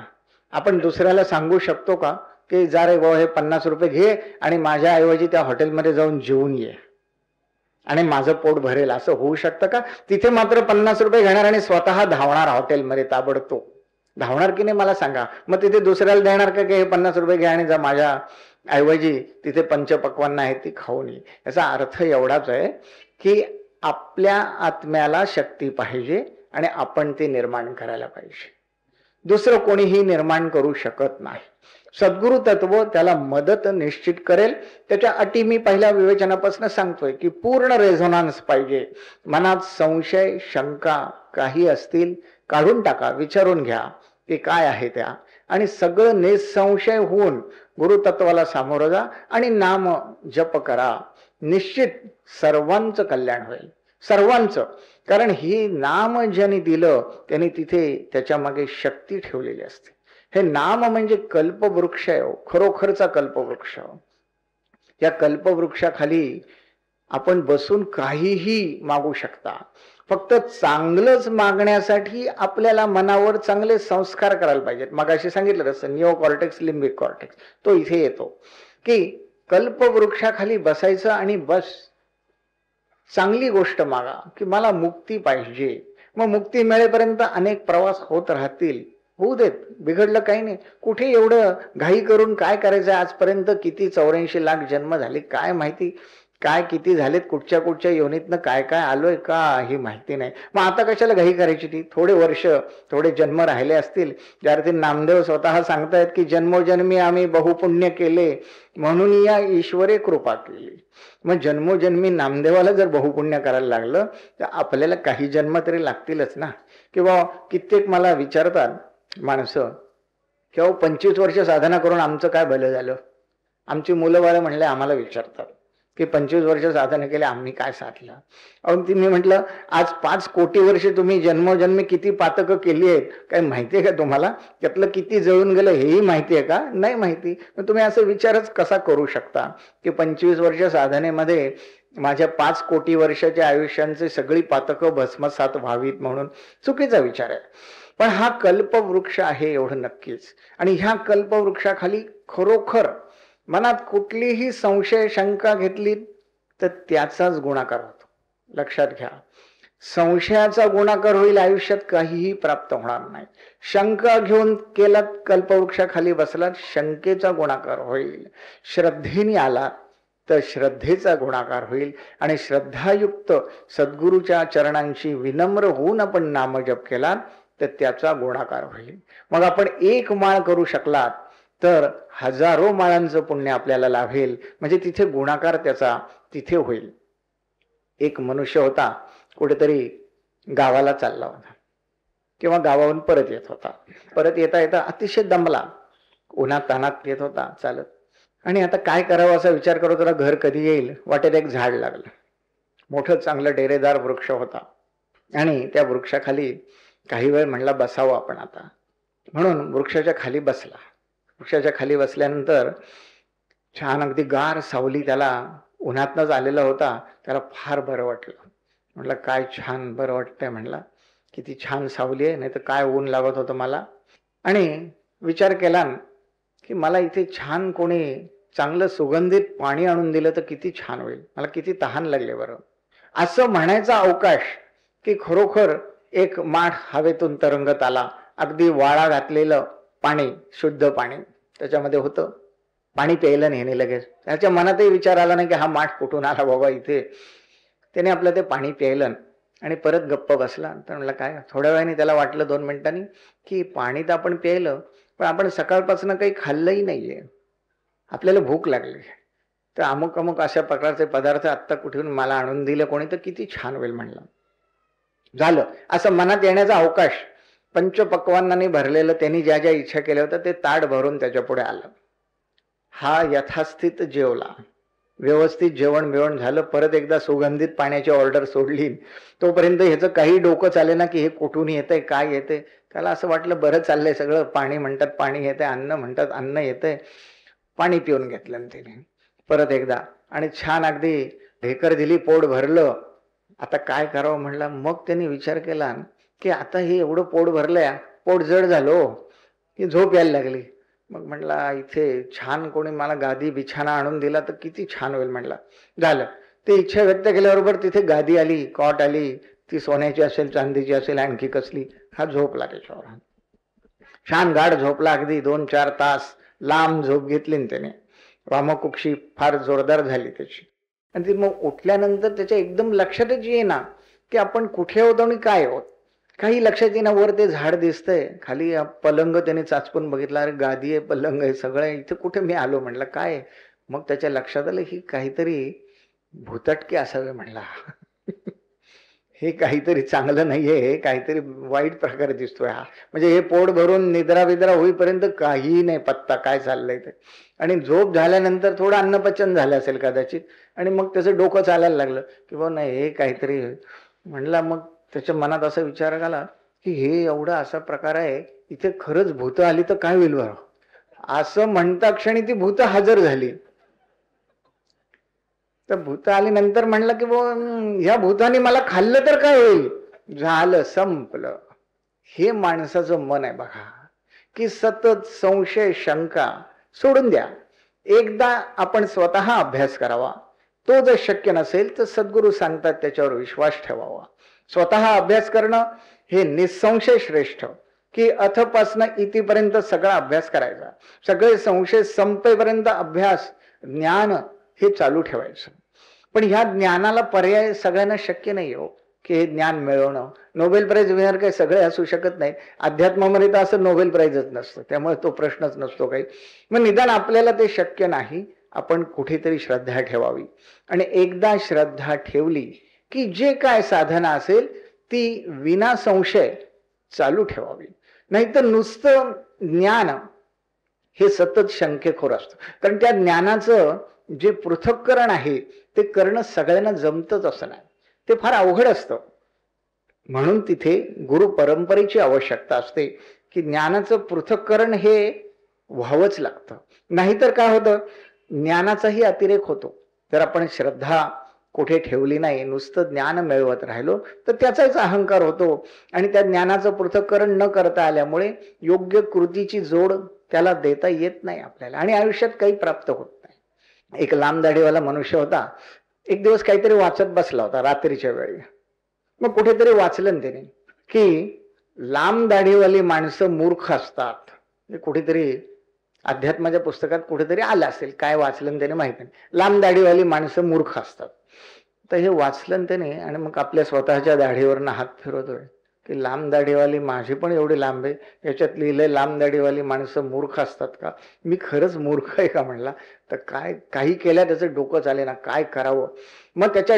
A: आपण दुसऱ्याला सांगू शकतो का की जा रे भाऊ हे 50 रुपये घे आणि माझ्या ऐवजी त्या हॉटेलमध्ये जाऊन जेवून ये आणि माझं पोट भरेल, असं होऊ शकतं का? तिथे मात्र 50 रुपये घेणार आणि स्वतः धावणार हॉटेलमध्ये ताबडतोब. धावणार की नाही मला सांगा. मग तिथे दुसऱ्याला देणार का की हे 50 रुपये घ्या आणि जा माझ्या ऐवजी तिथे पंचपक्वान्न आहे ती खाऊन ये. याचा अर्थ एवढाच आहे की आपल्या आत्म्याला शक्ती पाहिजे आणि आपण ते निर्माण करायला पाहिजे. दुसरं कोणीही निर्माण करू शकत नाही. सद्गुरु तत्व त्याला मदत निश्चित करेल. त्याच्या अटी मी पहिल्या विवेचनापासून सांगतोय की पूर्ण रेझोनान्स पाहिजे. मनात संशय शंका काही असतील काढून टाका, विचारून घ्या की काय आहे त्या, आणि सगळं निसंशय होऊन गुरुतत्वाला सामोरं जा आणि नाम जप करा. निश्चित सर्वांचं कल्याण होईल, सर्वांचं. कारण ही नाम ज्यांनी दिलं त्यांनी तिथे त्याच्या मागे शक्ती ठेवलेली असते. हे नाम म्हणजे कल्पवृक्ष आहे, खरोखरचा कल्पवृक्ष. या कल्पवृक्षाखाली आपण बसून काहीही मागू शकता. फक्त चांगलंच मागण्यासाठी आपल्याला मनावर चांगले संस्कार करायला पाहिजेत. मगाशी सांगितलं तसं निओ कॉर्टेक्स लिम्बिक कॉर्टेक्स तो इथे येतो की कल्पवृक्षाखाली बसायचं आणि बस चांगली गोष्ट मागा की मला मुक्ती पाहिजे. मग मुक्ती मिळेपर्यंत अनेक प्रवास होत राहतील, होऊ देत, बिघडलं काही नाही. कुठे एवढं घाई करून काय करायचं? आजपर्यंत किती 84 लाख जन्म झाले काय माहिती, काय किती झालेत, कुठच्या कुठच्या योनीतनं काय काय आलोय काही माहिती नाही. मग आता कशाला घाई करायची? ती थोडे वर्ष थोडे जन्म राहिले असतील. ज्यावरती नामदेव स्वतः सांगतायत की जन्मोजन्मी आम्ही बहुपुण्य केले म्हणून या ईश्वरे कृपा केली. मग जन्मोजन्मी नामदेवाला जर बहुपुण्य करायला लागलं तर आपल्याला काही जन्म तरी लागतीलच ना. किंवा कित्येक मला विचारतात माणसं किंवा 25 वर्ष साधना करून आमचं काय भलं झालं. आमची मुलं बाळं म्हणले आम्हाला विचारतात की 25 वर्ष साधना केले आम्ही काय साधलं. अहो मी म्हटलं आज 5 कोटी वर्ष तुम्ही जन्मोजन्मी किती पातकं केली आहेत काय माहिती आहे का तुम्हाला? त्यातलं किती जळून गेलं हेही माहिती आहे का? नाही माहिती. मग तुम्ही असं विचारच कसा करू शकता की 25 वर्ष साधनेमध्ये माझ्या 5 कोटी वर्षाच्या आयुष्यांचे सगळी पातकं भस्मसात व्हावीत म्हणून? चुकीचा विचार आहे. पण हा कल्पवृक्ष आहे एवढं नक्कीच. आणि ह्या कल्पवृक्षाखाली खरोखर मनात कुठलीही संशय शंका घेतली तर त्याचाच गुणाकार होतो. लक्षात घ्या, संशयाचा गुणाकार होईल, आयुष्यात काहीही प्राप्त होणार नाही. शंका घेऊन केलात, कल्पवृक्षाखाली बसलात, शंकेचा गुणाकार होईल. श्रद्धेने आलात तर श्रद्धेचा गुणाकार होईल आणि श्रद्धायुक्त सद्गुरूच्या चरणांशी विनम्र होऊन आपण नामजप केला तर त्याचा गुणाकार होईल. मग आपण एक माळ करू शकलात तर हजारो माळांचं पुण्य आपल्याला लाभेल. म्हणजे तिथे गुणाकार त्याचा तिथे होईल. एक मनुष्य होता, कुठेतरी गावाला चालला होता किंवा गावाहून परत येत होता. परत येता येता अतिशय दमला, उन्हात तानात येत होता चालत, आणि आता काय करावं असा विचार करत होता. घर कधी येईल वाटेत एक झाड लागलं. मोठं चांगलं डेरेदार वृक्ष होता आणि त्या वृक्षाखाली काही वेळ म्हणला बसावं आपण आता, म्हणून वृक्षाच्या खाली बसला. वृक्षाच्या खाली बसल्यानंतर छान अगदी गार सावली त्याला उन्हातनच आलेला होता. त्याला फार बरं वाटलं. म्हटलं काय छान बरं वाटतंय. म्हणला किती छान सावली आहे, नाही तर काय ऊन लागत होतं मला. आणि विचार केला की मला इथे छान कोणी चांगलं सुगंधित पाणी आणून दिलं तर किती छान होईल, मला किती तहान लागले बरं. असं म्हणायचा अवकाश की खरोखर एक माठ हवेतून तरंगत आला. अगदी वाळा घातलेलं पाणी, शुद्ध पाणी त्याच्यामध्ये होतं. पाणी प्यायलं नाही लगेच. त्याच्या मनातही विचार आला नाही की हा माठ कुठून आला बाबा इथे. त्याने आपलं ते पाणी प्यायलं आणि परत गप्प बसला. तर म्हणलं काय? थोड्या वेळाने त्याला वाटलं 2 मिनिटांनी की पाणी तर आपण प्यायलं, पण आपण सकाळपासून काही खाल्लंही नाहीये. आपल्याला भूक लागली. तर अमुक अशा प्रकारचे पदार्थ आत्ता कुठून मला आणून दिले कोणी तर किती छान होईल म्हणलं. झालं असं मनात येण्याचा अवकाश. पंचपक्वान्नाने भरलेलं त्यांनी ज्या ज्या इच्छा केल्या होत्या ते ताट भरून त्याच्या पुढे आलं. हा यथास्थित जेवला. व्यवस्थित जेवण बिवण झालं. परत एकदा सुगंधित पाण्याची ऑर्डर सोडली. तोपर्यंत ह्याचं काही डोकं चाले ना की हे कुठून येतंय, काय येतंय. त्याला असं वाटलं बरं चाललंय सगळं. पाणी म्हणतात पाणी येतंय, अन्न म्हणतात अन्न येतंय. पाणी पिऊन घेतलं त्याने परत एकदा आणि छान अगदी ढेकर दिली, पोट भरलं. आता काय करावं म्हणला. मग त्यांनी विचार केला की आता हे एवढं पोट भरलंय, पोट जड झालो की झोप यायला लागली. मग म्हणला इथे छान कोणी मला गादी बिछाना आणून दिला तर किती छान होईल म्हणला. झालं ते इच्छा व्यक्त केल्याबरोबर तिथे गादी आली, कॉट आली. ती सोन्याची असेल, चांदीची असेल, आणखी कसली. हा झोपला त्याच्यावर. छान गाढ झोपला. अगदी 2-4 तास लांब झोप घेतली त्याने. वामकुक्षी फार जोरदार झाली त्याची. आणि ती मग उठल्यानंतर त्याच्या एकदम लक्षातच येईना की आपण कुठे आहोत आणि काय आहोत. काही लक्षात येईना. वर ते झाड दिसतंय, खाली पलंग त्याने चाचपून बघितला. अरे गादी आहे, पलंग आहे, सगळं आहे. इथे कुठे मी आलो म्हणलं काय. मग त्याच्या लक्षात आलं ही काहीतरी भूतटके असावे म्हणला. हे काहीतरी चांगलं नाहीये, हे काहीतरी वाईट प्रकारे दिसतोय हा. म्हणजे हे पोट भरून निद्रा विद्रा होईपर्यंत काही नाही पत्ता काय चाललंय ते. आणि झोप झाल्यानंतर थोडं अन्नपचन झालं असेल कदाचित आणि मग त्याचं डोकं चालायला लागलं की बा नाही हे काहीतरी म्हणला. मग त्याच्या मनात असा विचार आला की हे एवढा असा प्रकार आहे, इथे खरंच भूत आली तर काय होईल बरं. असं म्हणता क्षणी ती भूत हजर झाली. तर भूत आली. नंतर म्हणलं की ह्या भूताने मला खाल्लं तर काय होईल. झालं, संपलं. हे माणसाचं मन आहे बघा की सतत संशय शंका सोडून द्या. एकदा आपण स्वतः अभ्यास करावा. तो जर शक्य नसेल तर सद्गुरू सांगतात त्याच्यावर विश्वास ठेवावा. स्वतः अभ्यास करणं हे निसंशय श्रेष्ठ की अथपासनं इतिपर्यंत सगळा अभ्यास करायचा. सगळे संशय संपेपर्यंत अभ्यास ज्ञान हे चालू ठेवायचं. पण ह्या ज्ञानाला पर्याय सगळ्यांना शक्य नाही हो की हे ज्ञान मिळवणं. नोबेल प्राइज विनर काही सगळे असू शकत नाही. अध्यात्मामध्ये तर असं नोबेल प्राइजच नसतं, त्यामुळे तो प्रश्नच नसतो काही. मग निदान आपल्याला ते शक्य नाही. आपण कुठेतरी श्रद्धा ठेवावी. आणि एकदा श्रद्धा ठेवली की जे काय साधना असेल ती विना संशय चालू ठेवावी. नाहीतर नुसतं ज्ञान हे सतत शंकेखोर असतं. कारण त्या ज्ञानाचं जे पृथक्करण आहे ते करणं सगळ्यांना जमतच असं नाही. ते फार अवघड असतं. म्हणून तिथे गुरु परंपरेची आवश्यकता असते की ज्ञानाचं पृथक्करण हे व्हावंच लागतं. नाहीतर काय होतं, ज्ञानाचाही अतिरेक होतो. जर आपण श्रद्धा कुठे ठेवली नाही, नुसतं ज्ञान मिळवत राहिलो तर त्याचाच अहंकार होतो. आणि त्या ज्ञानाचं पृथक्करण न करता आल्यामुळे योग्य कृतीची जोड त्याला देता येत नाही आपल्याला आणि आयुष्यात काही प्राप्त होत नाही. एक लांब दाढीवाला मनुष्य होता. एक दिवस काहीतरी वाचत बसला होता रात्रीच्या वेळी. मग कुठेतरी वाचलं त्याने की लांब दाढीवाली माणसं मूर्ख असतात. कुठेतरी अध्यात्माच्या पुस्तकात कुठेतरी आलं असेल, काय वाचलं त्याने माहित नाही. लांब दाढीवाली माणसं मूर्ख असतात. तर हे वाचलं त्याने आणि मग आपल्या स्वतःच्या दाढीवरनं हात फिरवतोय की लांब दाढीवाली माझी पण एवढी लांब आहे, याच्यात लिहिलंय लांब दाढीवाली माणसं मूर्ख असतात का. मी खरंच मूर्ख आहे का म्हणला. तर काय काही केल्या त्याचं डोकं चाले ना, काय करावं. मग त्याच्या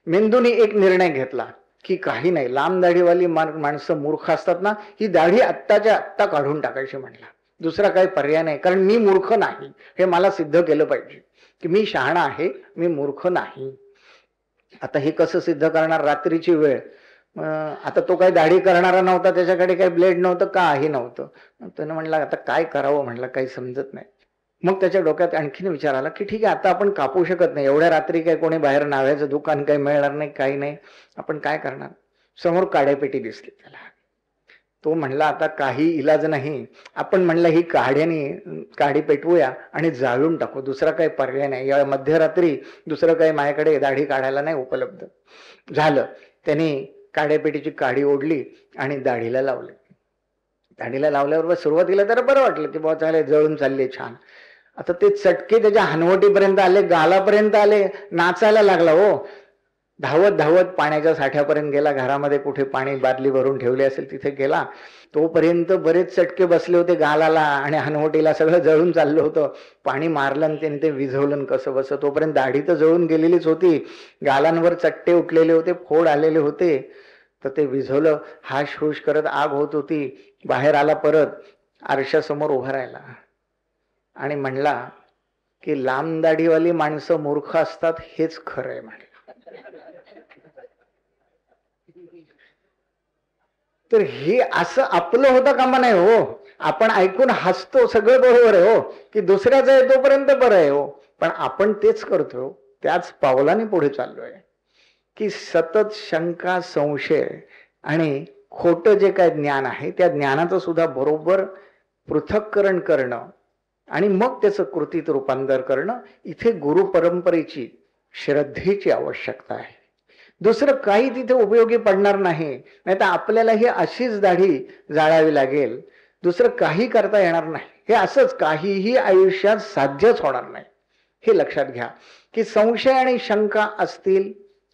A: मेंदूने एक निर्णय घेतला की काही नाही, लांब दाढीवाली माणसं मूर्ख असतात ना, ही दाढी आत्ताच्या आत्ता काढून टाकायची म्हणला. दुसरा काही पर्याय नाही. कारण मी मूर्ख नाही हे मला सिद्ध केलं पाहिजे की मी शहाणा आहे, मी मूर्ख नाही. आता हे कसं सिद्ध करणार. रात्रीची वेळ. आता तो काही दाढी करणारा नव्हता, त्याच्याकडे काही ब्लेड नव्हतं, काही नव्हतं. त्यानं म्हणलं आता काय करावं म्हणलं, काही समजत नाही. मग त्याच्या डोक्यात आणखीन विचार आला की ठीक आहे आता आपण कापू शकत नाही, एवढ्या रात्री काही कोणी बाहेर नाव्याचं दुकान काही मिळणार नाही, काही नाही. आपण काय करणार. समोर काड्यापेटी दिसली त्याला. तो म्हणला आता काही इलाज नाही. आपण म्हणलं ही काडी पेटवूया आणि जाळून टाकू, दुसरा काही पर्याय नाही. या मध्यरात्री दुसरं काही माझ्याकडे दाढी काढायला नाही उपलब्ध. झालं. त्याने काड्यापेटीची काडी ओढली आणि दाढीला लावली. दाढीला लावल्याबरोबर सुरुवातीला तर बरं वाटलं की बाबा चालेल, जळून चालले छान. आता ते चटके त्याच्या हनवटीपर्यंत आले, गालापर्यंत आले, नाचायला लागला हो. धावत धावत पाण्याच्या साठ्यापर्यंत गेला, घरामध्ये कुठे पाणी बादली भरून ठेवली असेल तिथे गेला. तोपर्यंत बरेच चटके बसले होते गालाला आणि हनवटीला, सगळं जळून चाललं होतं. पाणी मारलं आणि त्याने ते विझवलं कसं बसं. तोपर्यंत दाढी तर जळून गेलेलीच होती, गालांवर चट्टे उठलेले होते, फोड आलेले होते. तर ते विझवलं, हाश हुश करत आग होत होती. बाहेर आला, परत आरशासमोर उभा राहिला आणि म्हणला की लांब दाढीवाली माणसं मूर्ख असतात हेच खरं आहे म्हणे. तर हे असं आपलं होतं कामा नाही हो. आपण ऐकून हसतो, सगळं बरोबर आहे हो, की दुसऱ्याचं आहे तोपर्यंत बरं आहे हो, पण आपण तेच करतो, त्याच पावलाने पुढे चाललोय. की सतत शंका, संशय आणि खोटं जे काय ज्ञान आहे त्या ज्ञानाचं सुद्धा बरोबर पृथक्करण करणं आणि मग त्याचं कृतीत रूपांतर करणं, इथे गुरु परंपरेची, श्रद्धेची आवश्यकता आहे. दुसरं काही तिथे उपयोगी पडणार नाही. नाही तर आपल्याला ही अशीच दाढी जाळावी लागेल, दुसरं काही करता येणार नाही. हे असंच काहीही आयुष्यात साध्यच होणार नाही. हे लक्षात घ्या की संशय आणि शंका असतील,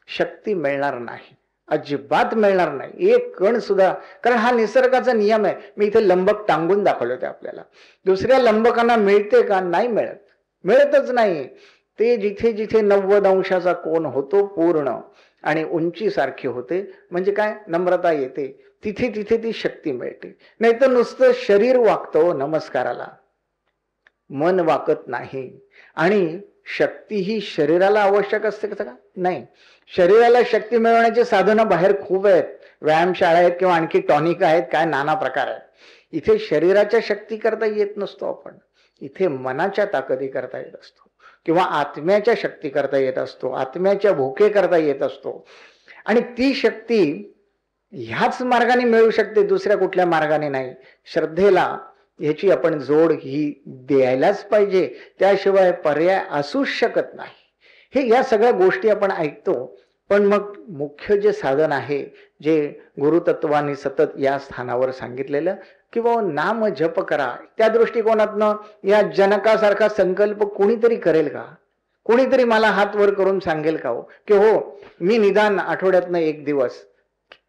A: शक्ती मिळणार नाही, अजिबात मिळणार नाही, एक कण सुद्धा. कारण हा निसर्गाचा नियम आहे. मी इथे लंबक टांगून दाखवले होते आपल्याला. दुसऱ्या लंबकांना मिळते का? नाही मिळत, मिळतच नाही. ते जिथे जिथे 90 अंशाचा कोण होतो पूर्ण आणि उंची सारखी होते, म्हणजे काय, नम्रता येते, तिथे तिथे ती शक्ती मिळते. नाही तर नुसतं शरीर वागतो नमस्काराला, मन वाकत नाही. आणि शक्ती ही शरीराला आवश्यक असते का? नाही. शरीराला शक्ती मिळवण्याची साधनं बाहेर खूप आहेत, व्यायामशाळा आहेत किंवा आणखी टॉनिक आहेत, काय नाना प्रकार आहेत. इथे शरीराच्या शक्ती करता येत नसतो आपण, इथे मनाच्या ताकदी करता येत असतो, किंवा आत्म्याच्या शक्ती करता येत असतो, आत्म्याच्या भोके करता येत असतो. आणि ती शक्ती ह्याच मार्गाने मिळू शकते, दुसऱ्या कुठल्या मार्गाने नाही. श्रद्धेला ह्याची आपण जोड ही द्यायलाच पाहिजे, त्याशिवाय पर्याय असूच शकत नाही. हे या सगळ्या गोष्टी आपण ऐकतो, पण मग मुख्य जे साधन आहे, जे गुरुतत्वाने सतत या स्थानावर सांगितलेलं, किंवा नाम जप करा, त्या दृष्टिकोनातनं या जनकासारखा संकल्प कोणीतरी करेल का? कोणीतरी मला हात वर करून सांगेल का हो की हो मी निदान आठवड्यातनं एक दिवस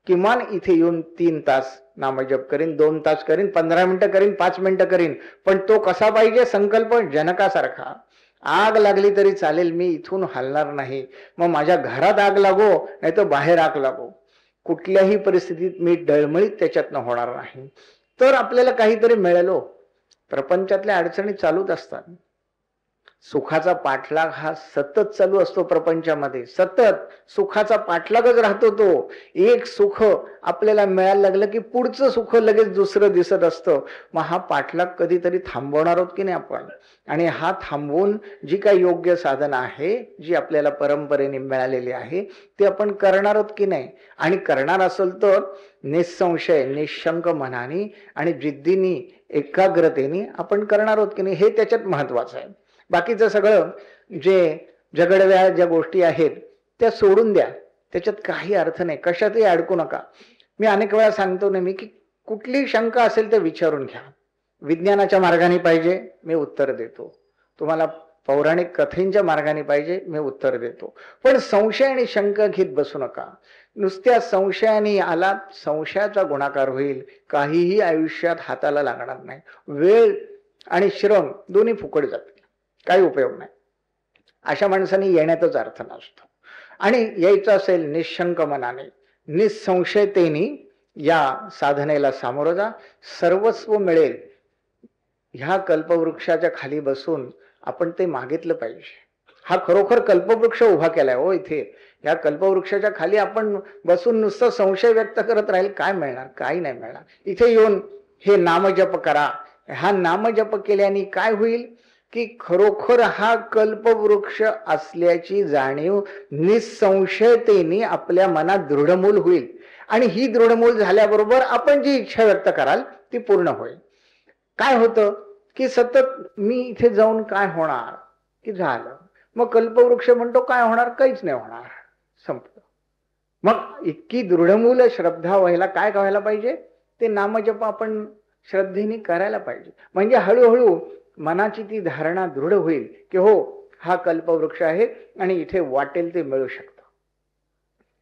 A: किमान इथे येऊन 3 तास नामजप करीन, 2 तास करीन, 15 मिनिटं करीन, 5 मिनिटं करीन. पण तो कसा पाहिजे संकल्प? जनकासारखा. आग लागली तरी चालेल, मी इथून हलणार नाही. मग माझ्या घरात आग लागो नाही तर बाहेर आग लागो, कुठल्याही परिस्थितीत मी डळमळीत त्याच्यातनं होणार नाही. तर आपल्याला काहीतरी मिळालो. प्रपंचातल्या अडचणी चालूच असतात, सुखाचा पाठलाग हा सतत चालू असतो प्रपंचामध्ये, सतत सुखाचा पाठलागच राहतो. तो एक सुख आपल्याला मिळायला लागलं की पुढचं सुख लगेच दुसरं दिसत असतं. मग हा पाठलाग कधीतरी थांबवणार आहोत की नाही आपण? आणि हा थांबवून जी काही योग्य साधना आहे, जी आपल्याला परंपरेने मिळालेली आहे, ते आपण करणार आहोत की नाही? आणि करणार असेल तर निसंशय, निशंक मनाने आणि जिद्दीने, एकाग्रतेने आपण करणार आहोत की नाही, हे त्याच्यात महत्वाचं आहे. बाकीचं सगळं जे जगडव्या ज्या गोष्टी आहेत त्या सोडून द्या, त्याच्यात काही अर्थ नाही, कशातही अडकू नका. मी अनेक वेळा सांगतो नेहमी की कुठली शंका असेल तर विचारून घ्या. विज्ञानाच्या मार्गाने पाहिजे, मी उत्तर देतो. तुम्हाला पौराणिक कथेंच्या मार्गाने पाहिजे, मी उत्तर देतो. पण संशय आणि शंका घेत बसू नका. नुसत्या संशयाने आला, संशयाचा गुणाकार होईल, काहीही आयुष्यात हाताला लागणार नाही. वेळ आणि श्रम दोन्ही फुकट जातील, काही उपयोग नाही. अशा माणसाने येण्यातच अर्थ नसतो. आणि यायचं असेल निशंक मनाने, निसंशयतेने या साधनेला सामोरं जा, सर्वस्व मिळेल. ह्या कल्पवृक्षाच्या खाली बसून आपण ते मागितलं पाहिजे. हा खरोखर कल्पवृक्ष उभा केलाय हो इथे. या कल्पवृक्षाच्या खाली आपण बसून नुसतं संशय व्यक्त करत राहील, काय मिळणार? काही नाही मिळणार. इथे येऊन हे नामजप करा. हा नामजप केल्याने काय होईल की खरोखर हा कल्पवृक्ष असल्याची जाणीव निसंशयतेने आपल्या मनात दृढमूल होईल. आणि ही दृढमूल झाल्याबरोबर आपण जी इच्छा व्यक्त कराल ती पूर्ण होईल. काय होतं की सतत मी इथे जाऊन काय होणार की झालं, मग कल्पवृक्ष म्हणतो काय होणार? काहीच नाही होणार, संपलं. मग इतकी दृढमूल श्रद्धा व्हायला काय व्हायला पाहिजे? ते नामजप आपण श्रद्धेने करायला पाहिजे. म्हणजे हळूहळू मनाची ती धारणा दृढ होईल की हो हा कल्पवृक्ष आहे आणि इथे वाटेल ते मिळू शकतं.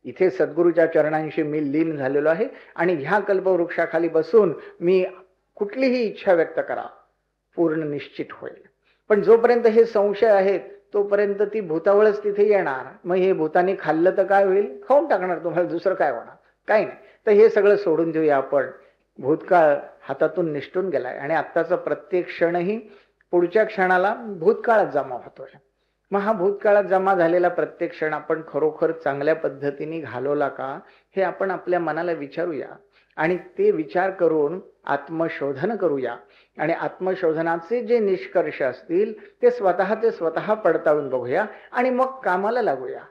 A: इथे सद्गुरूच्या चरणांशी मी लीन झालेलो आहे आणि ह्या कल्पवृक्षाखाली बसून मी कुठलीही इच्छा व्यक्त करा पूर्ण निश्चित होईल. पण जोपर्यंत हे संशय आहेत तोपर्यंत ती भूतावळच तिथे येणार. मग हे भूतानी खाल्लं तर काय होईल? खाऊन टाकणार तुम्हाला, दुसरं काय होणार? काही नाही. तर हे सगळं सोडून देऊया आपण. भूतकाळ हातातून निष्ठून गेलाय आणि आत्ताचा प्रत्येक क्षणही पुढच्या क्षणाला भूतकाळात जमा होतोय. मग हा भूतकाळात जमा झालेला प्रत्येक क्षण आपण खरोखर चांगल्या पद्धतीने घालवला का, हे आपण आपल्या मनाला विचारूया आणि ते विचार करून आत्मशोधन करूया आणि आत्मशोधनाचे जे निष्कर्ष असतील ते स्वतः पडताळून बघूया आणि मग कामाला लागूया.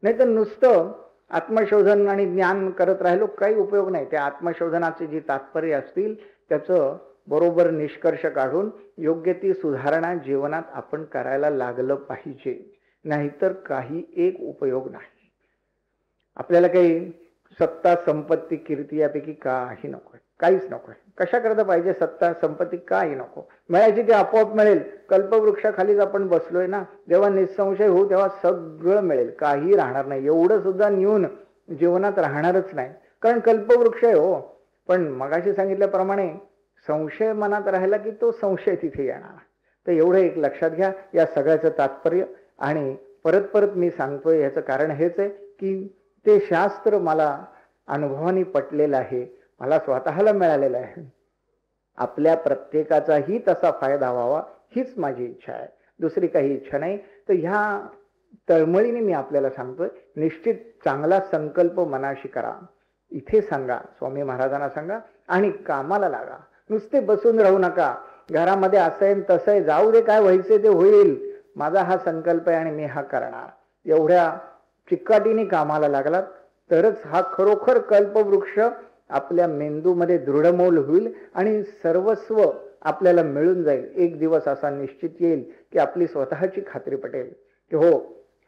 A: नाही तर नुसतं आत्मशोधन आणि ज्ञान करत राहिलो काही उपयोग नाही. त्या आत्मशोधनाचे जी तात्पर्य असतील त्याचं बरोबर निष्कर्ष काढून योग्य ती सुधारणा जीवनात आपण करायला लागलं पाहिजे. नाहीतर काही एक उपयोग नाही. आपल्याला काही सत्ता संपत्ती कीर्ती यापैकी काही नकोय, काहीच नकोय. कशा करता पाहिजे सत्ता संपत्ती? काही नको. मिळायची ते आपोआप मिळेल. कल्पवृक्षाखालीच आपण बसलोय ना, जेव्हा निसंशय होऊ तेव्हा सगळं मिळेल, काही राहणार नाही. एवढं सुद्धा न्यून जीवनात राहणारच नाही, कारण कल्पवृक्ष आहे हो. पण मगाशी सांगितल्याप्रमाणे संशय मनात राहिला की तो संशय तिथे येणार. तर एवढं एक लक्षात घ्या या सगळ्याचं तात्पर्य. आणि परत मी सांगतोय याचं कारण हेच आहे की ते शास्त्र मला अनुभवाने पटलेलं आहे, मला स्वतःला मिळालेलं आहे. आपल्या प्रत्येकाचाही तसा फायदा व्हावा हीच माझी इच्छा आहे, दुसरी काही इच्छा नाही. तर ह्या तळमळीने मी आपल्याला सांगतोय, निश्चित चांगला संकल्प मनाशी करा. इथे सांगा, स्वामी महाराजांना सांगा आणि कामाला लागा. नुसते बसून राहू नका. घरामध्ये असं आहे तसं आहे, जाऊ दे, काय व्हायचे ते होईल, माझा हा संकल्प आहे आणि मी हा करणार, एवढ्या चिकाटीने कामाला लागलात तरच हा खरोखर कल्पवृक्ष आपल्या मेंदूमध्ये दृढमूल होईल आणि सर्वस्व आपल्याला मिळून जाईल. एक दिवस असा निश्चित येईल की आपली स्वतःची खात्री पटेल की हो,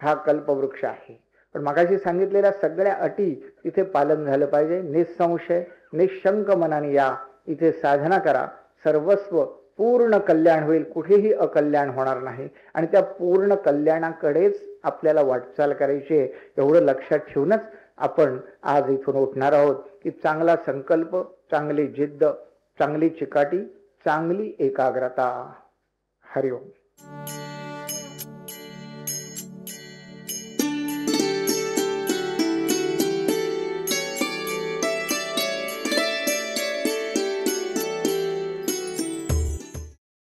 A: हा कल्पवृक्ष आहे. पण मगाशी सांगितलेल्या सगळ्या अटी तिथे पालन झालं पाहिजे. निसंशय निशंक मनाने या इथे साधना करा. सर्वस्व पूर्ण कल्याण होईल, कुठेही अकल्याण होणार नाही आणि त्या पूर्ण कल्याणाकडेच आपल्याला वाटचाल करायची आहे. एवढं लक्षात ठेवूनच आपण आज इथून उठणार आहोत की चांगला संकल्प, चांगली जिद्द, चांगली चिकाटी, चांगली एकाग्रता. हरिओम.